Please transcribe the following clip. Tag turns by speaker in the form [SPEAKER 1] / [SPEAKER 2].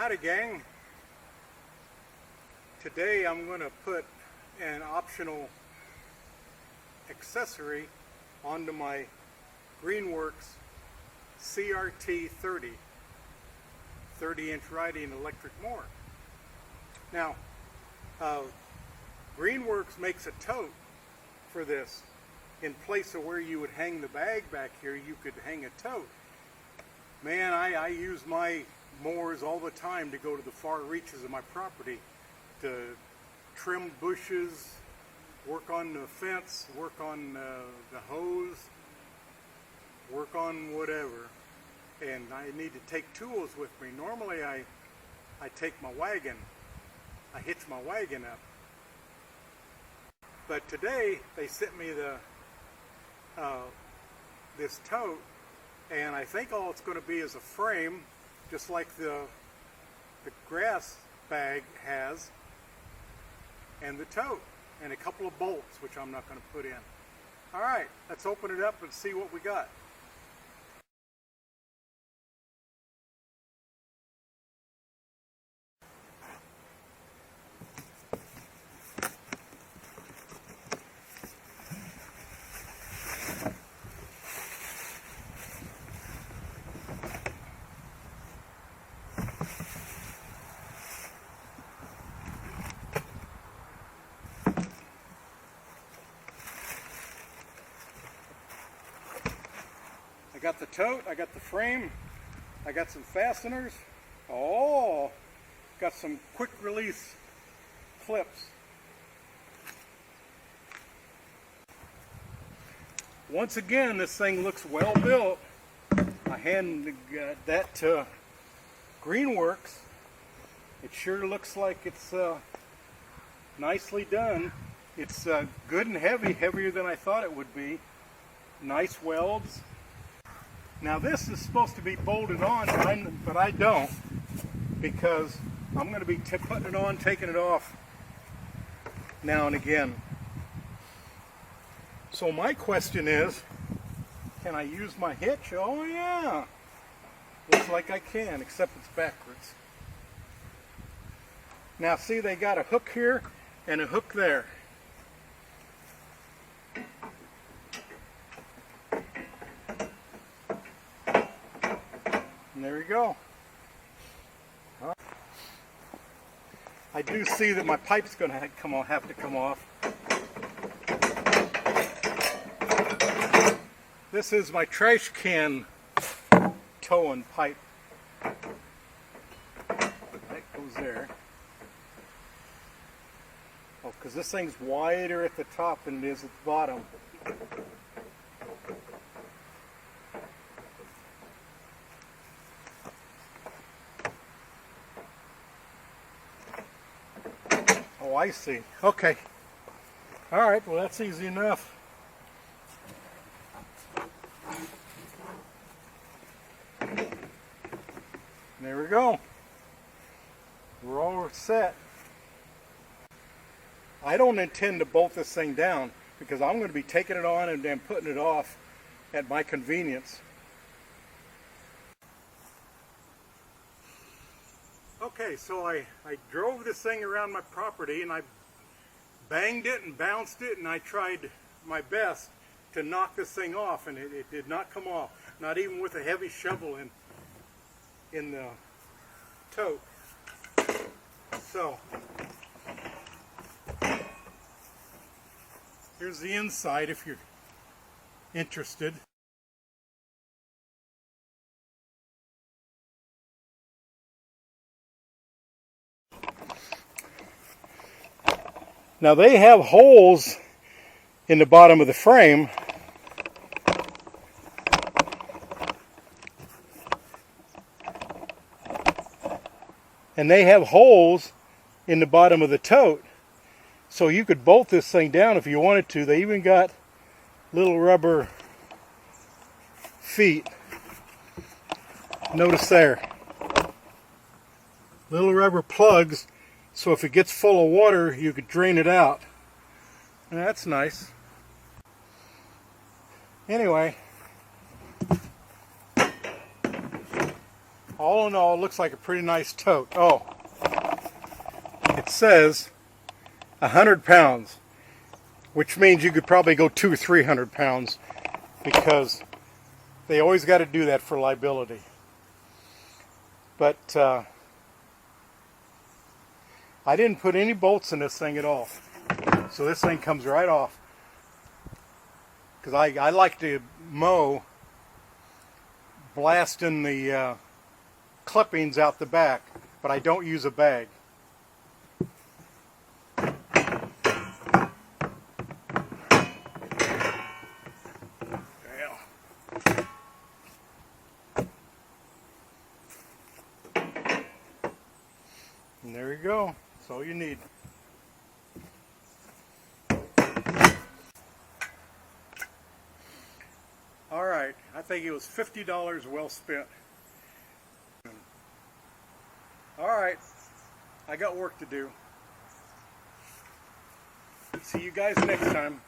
[SPEAKER 1] Howdy gang. Today I'm going to put an optional accessory onto my GreenWorks CRT30 30-inch riding electric mower. Now GreenWorks makes a tote for this. In place of where you would hang the bag back here, you could hang a tote. Man, I use my mowers all the time to go to the far reaches of my property to trim bushes, work on the fence, work on the hose, work on whatever. And I need to take tools with me. Normally I take my wagon, I hitch my wagon up. But today they sent me this tote, and I think all it's going to be is a frame, just like the grass bag has, and the tote, and a couple of bolts, which I'm not going to put in. All right, let's open it up and see what we got. I got the tote, I got the frame, I got some fasteners. Oh, got some quick release clips. Once again, this thing looks well built. I handed that to GreenWorks. It sure looks like it's nicely done. It's good and heavy, heavier than I thought it would be. Nice welds. Now this is supposed to be bolted on, but I don't, because I'm going to be putting it on, taking it off now and again. So my question is, can I use my hitch? Oh yeah, looks like I can, except it's backwards. Now see, they got a hook here and a hook there. And there we go. I do see that my pipe's going to have to come off. This is my trash can towing pipe. That goes there. Oh, because this thing's wider at the top than it is at the bottom. Oh, I see. Okay. All right, well that's easy enough. There we go. We're all set. I don't intend to bolt this thing down because I'm going to be taking it on and then putting it off at my convenience. Okay, so I drove this thing around my property and I banged it and bounced it, and I tried my best to knock this thing off, and it did not come off, not even with a heavy shovel in the tote. So here's the inside if you're interested. Now they have holes in the bottom of the frame, and they have holes in the bottom of the tote, so you could bolt this thing down if you wanted to. They even got little rubber feet. Notice there, little rubber plugs. So if it gets full of water, you could drain it out. And that's nice. Anyway, all in all, it looks like a pretty nice tote. Oh, it says 100 pounds, which means you could probably go 200 or 300 pounds, because they always got to do that for liability. But I didn't put any bolts in this thing at all, so this thing comes right off. Because I like to mow blasting the clippings out the back, but I don't use a bag. And there you go. That's all you need. All right, I think it was $50 well spent. All right, I got work to do. See you guys next time.